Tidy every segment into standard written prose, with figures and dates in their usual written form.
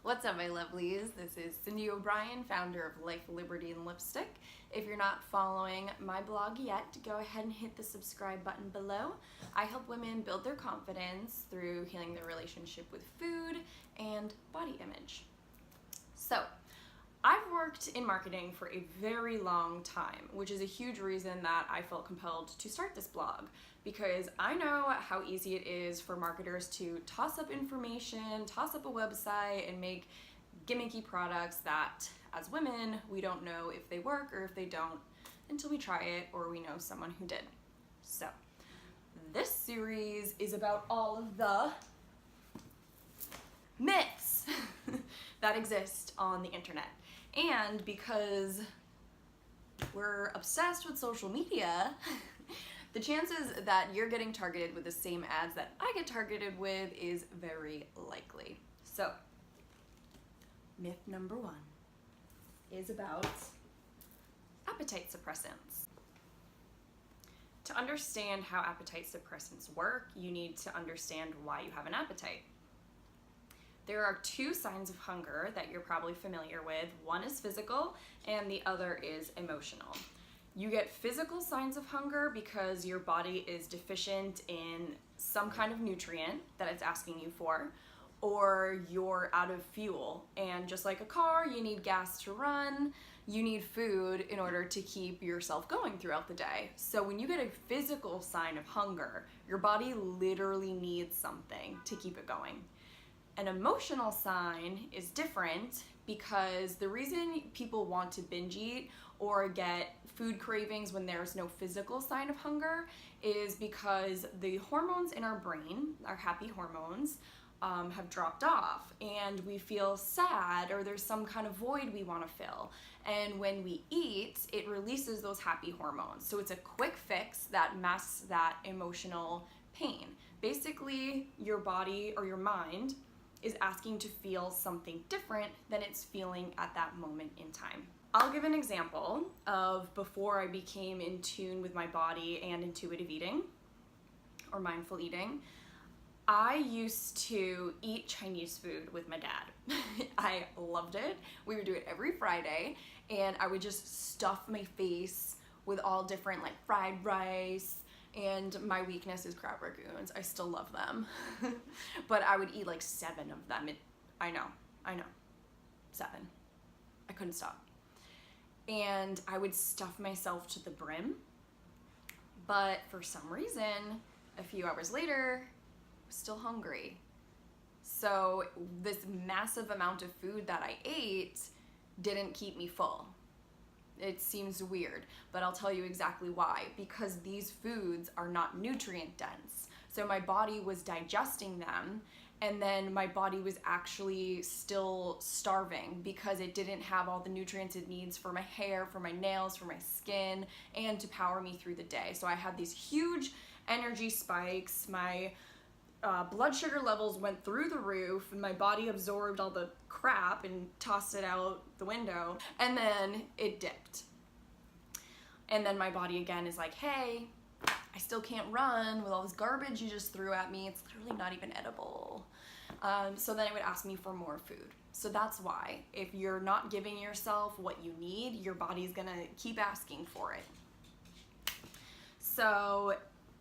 What's up, my lovelies? This is Cindy O'Brien, founder of Life, Liberty, and Lipstick. If you're not following my blog yet, go ahead and hit the subscribe button below. I help women build their confidence through healing their relationship with food and body image. So, I've worked in marketing for a very long time, which is a huge reason that I felt compelled to start this blog, because I know how easy it is for marketers to toss up information, toss up a website, and make gimmicky products that, as women, we don't know if they work or if they don't until we try it or we know someone who did. So, this series is about all of the myths that exist on the internet. And because we're obsessed with social media, the chances that you're getting targeted with the same ads that I get targeted with is very likely. So, myth number one is about appetite suppressants. To understand how appetite suppressants work, you need to understand why you have an appetite. There are two signs of hunger that you're probably familiar with. One is physical and the other is emotional. You get physical signs of hunger because your body is deficient in some kind of nutrient that it's asking you for, or you're out of fuel. And just like a car, you need gas to run, you need food in order to keep yourself going throughout the day. So when you get a physical sign of hunger, your body literally needs something to keep it going. An emotional sign is different because the reason people want to binge eat or get food cravings when there's no physical sign of hunger is because the hormones in our brain, our happy hormones, have dropped off and we feel sad or there's some kind of void we want to fill. And when we eat, it releases those happy hormones. So it's a quick fix that masks that emotional pain. Basically, your body or your mind is asking to feel something different than it's feeling at that moment in time. I'll give an example of before I became in tune with my body and intuitive eating or mindful eating. I used to eat Chinese food with my dad. I loved it. We would do it every Friday and I would just stuff my face with all different like fried rice, and my weakness is crab ragoons. I still love them. But I would eat like 7 of them. I know. 7. I couldn't stop. And I would stuff myself to the brim. But for some reason, a few hours later, I was still hungry. So this massive amount of food that I ate didn't keep me full. It seems weird, but I'll tell you exactly why. Because these foods are not nutrient dense. So my body was digesting them, and then my body was actually still starving because it didn't have all the nutrients it needs for my hair, for my nails, for my skin, and to power me through the day. So I had these huge energy spikes. My blood sugar levels went through the roof and my body absorbed all the crap and tossed it out the window, and then it dipped. And then my body again is like, hey, I still can't run with all this garbage you just threw at me. It's literally not even edible. So then it would ask me for more food. So that's why if you're not giving yourself what you need, your body's gonna keep asking for it. So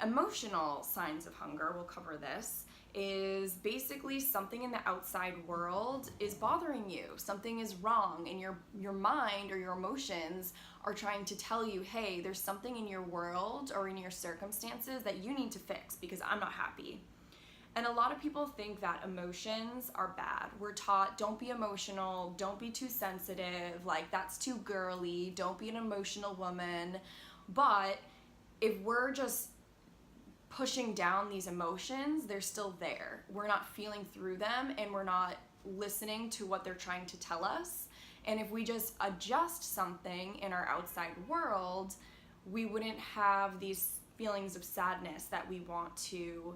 emotional signs of hunger, we'll cover this, is basically something in the outside world is bothering you. Something is wrong and your mind or your emotions are trying to tell you, hey, there's something in your world or in your circumstances that you need to fix because I'm not happy. And a lot of people think that emotions are bad. We're taught, don't be emotional, don't be too sensitive, like that's too girly, don't be an emotional woman. But if we're just pushing down these emotions, they're still there. We're not feeling through them and we're not listening to what they're trying to tell us. And if we just adjust something in our outside world, we wouldn't have these feelings of sadness that we want to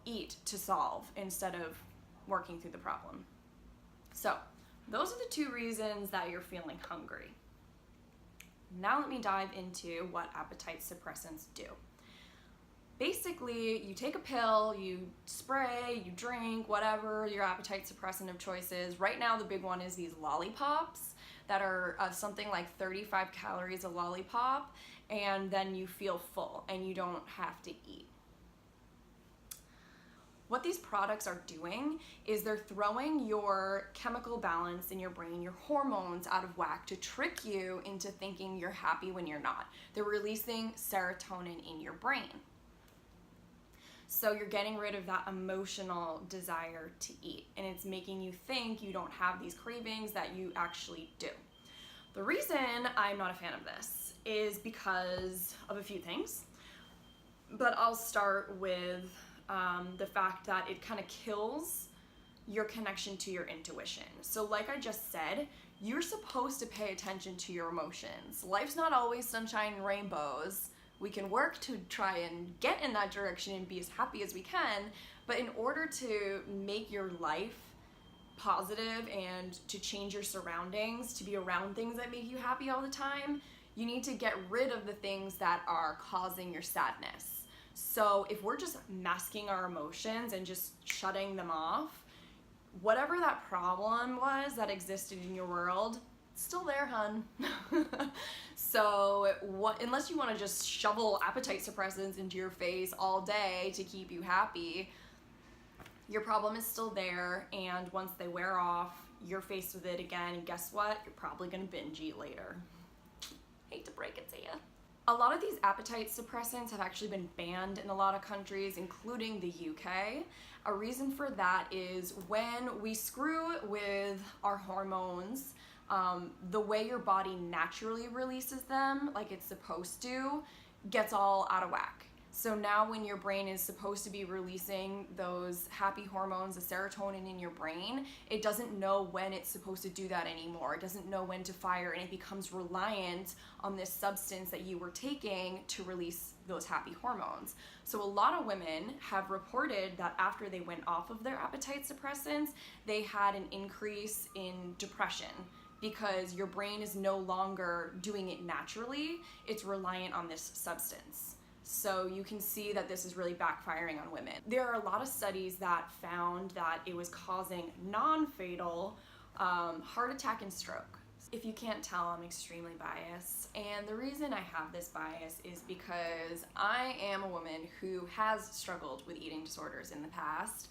eat to solve instead of working through the problem. So those are the 2 reasons that you're feeling hungry. Now let me dive into what appetite suppressants do. Basically, you take a pill, you spray, you drink, whatever your appetite suppressant of choice is. Right now, the big one is these lollipops that are something like 35 calories a lollipop, and then you feel full and you don't have to eat. What these products are doing is they're throwing your chemical balance in your brain, your hormones, out of whack to trick you into thinking you're happy when you're not. They're releasing serotonin in your brain. So you're getting rid of that emotional desire to eat, and it's making you think you don't have these cravings that you actually do. The reason I'm not a fan of this is because of a few things, but I'll start with the fact that it kind of kills your connection to your intuition. So like I just said, you're supposed to pay attention to your emotions. Life's not always sunshine and rainbows. We can work to try and get in that direction and be as happy as we can, but in order to make your life positive and to change your surroundings, to be around things that make you happy all the time, you need to get rid of the things that are causing your sadness. So if we're just masking our emotions and just shutting them off, whatever that problem was that existed in your world, it's still there, hun. So unless you want to just shovel appetite suppressants into your face all day to keep you happy, your problem is still there, and once they wear off, you're faced with it again, and guess what? You're probably going to binge eat later. Hate to break it to you. A lot of these appetite suppressants have actually been banned in a lot of countries, including the UK. A reason for that is when we screw with our hormones, the way your body naturally releases them, like it's supposed to, gets all out of whack. So now when your brain is supposed to be releasing those happy hormones, the serotonin in your brain, it doesn't know when it's supposed to do that anymore. It doesn't know when to fire, and it becomes reliant on this substance that you were taking to release those happy hormones. So a lot of women have reported that after they went off of their appetite suppressants, they had an increase in depression, because your brain is no longer doing it naturally, it's reliant on this substance. So you can see that this is really backfiring on women. There are a lot of studies that found that it was causing non-fatal heart attack and stroke. If you can't tell, I'm extremely biased, and the reason I have this bias is because I am a woman who has struggled with eating disorders in the past,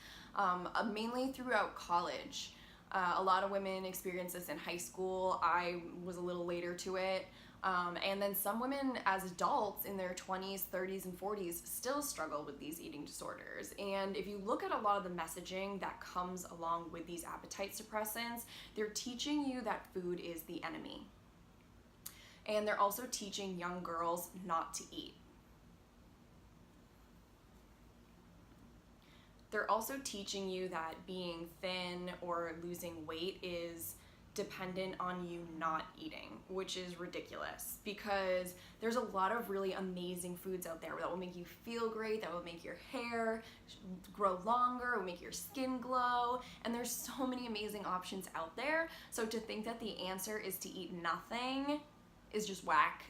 mainly throughout college. A lot of women experience this in high school. I was a little later to it. And then some women as adults in their 20s, 30s, and 40s still struggle with these eating disorders. And if you look at a lot of the messaging that comes along with these appetite suppressants, they're teaching you that food is the enemy. And they're also teaching young girls not to eat. They're also teaching you that being thin or losing weight is dependent on you not eating, which is ridiculous, because there's a lot of really amazing foods out there that will make you feel great, that will make your hair grow longer, will make your skin glow, and there's so many amazing options out there. So to think that the answer is to eat nothing is just whack.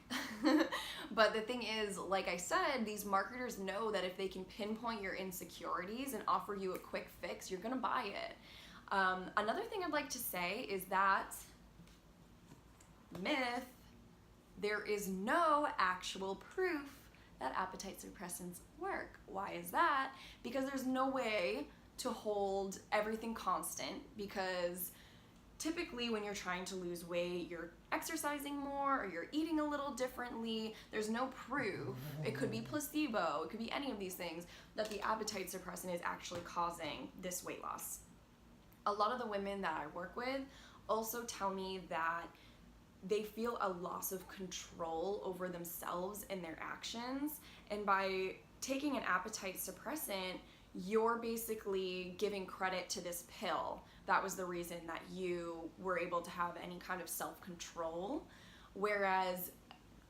But the thing is, like I said, these marketers know that if they can pinpoint your insecurities and offer you a quick fix, you're gonna buy it. Another thing I'd like to say is that myth, there is no actual proof that appetite suppressants work. Why is that? Because there's no way to hold everything constant, because typically when you're trying to lose weight, you're exercising more or you're eating a little differently. There's no proof. It could be placebo, it could be any of these things, that the appetite suppressant is actually causing this weight loss. A lot of the women that I work with also tell me that they feel a loss of control over themselves and their actions, and by taking an appetite suppressant, you're basically giving credit to this pill. That was the reason that you were able to have any kind of self-control, whereas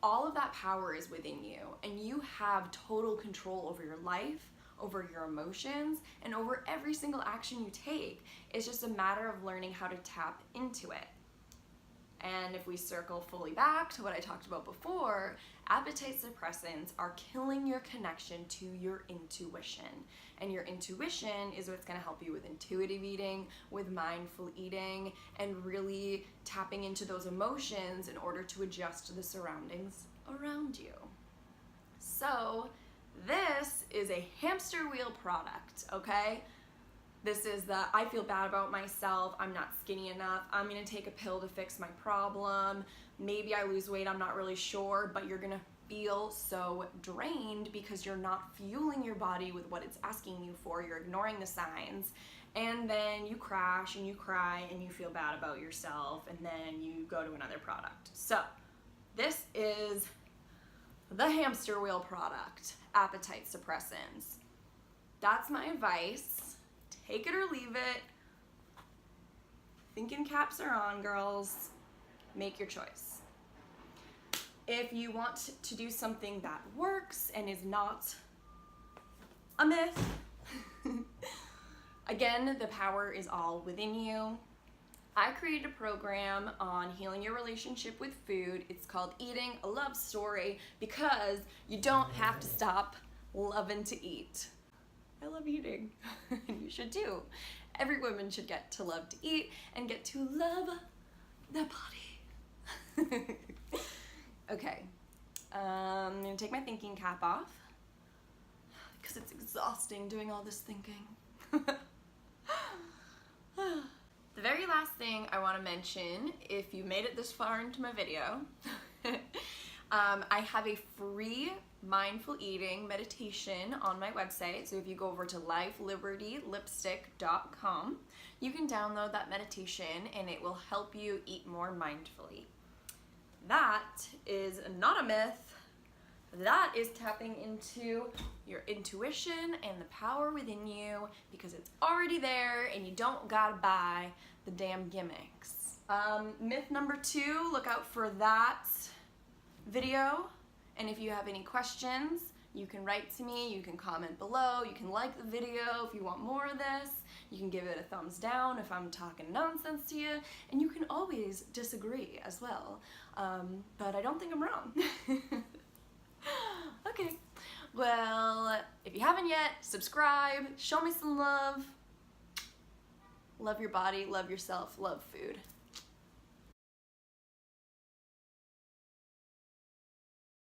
all of that power is within you, and you have total control over your life, over your emotions, and over every single action you take. It's just a matter of learning how to tap into it. And if we circle fully back to what I talked about before, appetite suppressants are killing your connection to your intuition. And your intuition is what's going to help you with intuitive eating, with mindful eating, and really tapping into those emotions in order to adjust to the surroundings around you. So this is a hamster wheel product, okay? This is the, I feel bad about myself, I'm not skinny enough, I'm gonna take a pill to fix my problem, maybe I lose weight, I'm not really sure, but you're gonna feel so drained because you're not fueling your body with what it's asking you for, you're ignoring the signs, and then you crash and you cry and you feel bad about yourself, and then you go to another product. So this is the hamster wheel product, appetite suppressants. That's my advice. Take it or leave it. Thinking caps are on, girls. Make your choice. If you want to do something that works and is not a myth, again, the power is all within you. I created a program on healing your relationship with food. It's called Eating a Love Story, because you don't have to stop loving to eat. I love eating, and you should too. Every woman should get to love to eat and get to love their body. Okay, I'm gonna take my thinking cap off because it's exhausting doing all this thinking. The very last thing I want to mention, if you made it this far into my video, I have a free mindful eating meditation on my website. So if you go over to lifelibertylipstick.com, you can download that meditation and it will help you eat more mindfully. That is not a myth. That is tapping into your intuition and the power within you, because it's already there and you don't gotta buy the damn gimmicks. Myth number 2, look out for that video. And if you have any questions, you can write to me, you can comment below, you can like the video if you want more of this, you can give it a thumbs down if I'm talking nonsense to you, and you can always disagree as well. But I don't think I'm wrong. Okay, well, if you haven't yet, subscribe, show me some love. Love your body, love yourself, love food.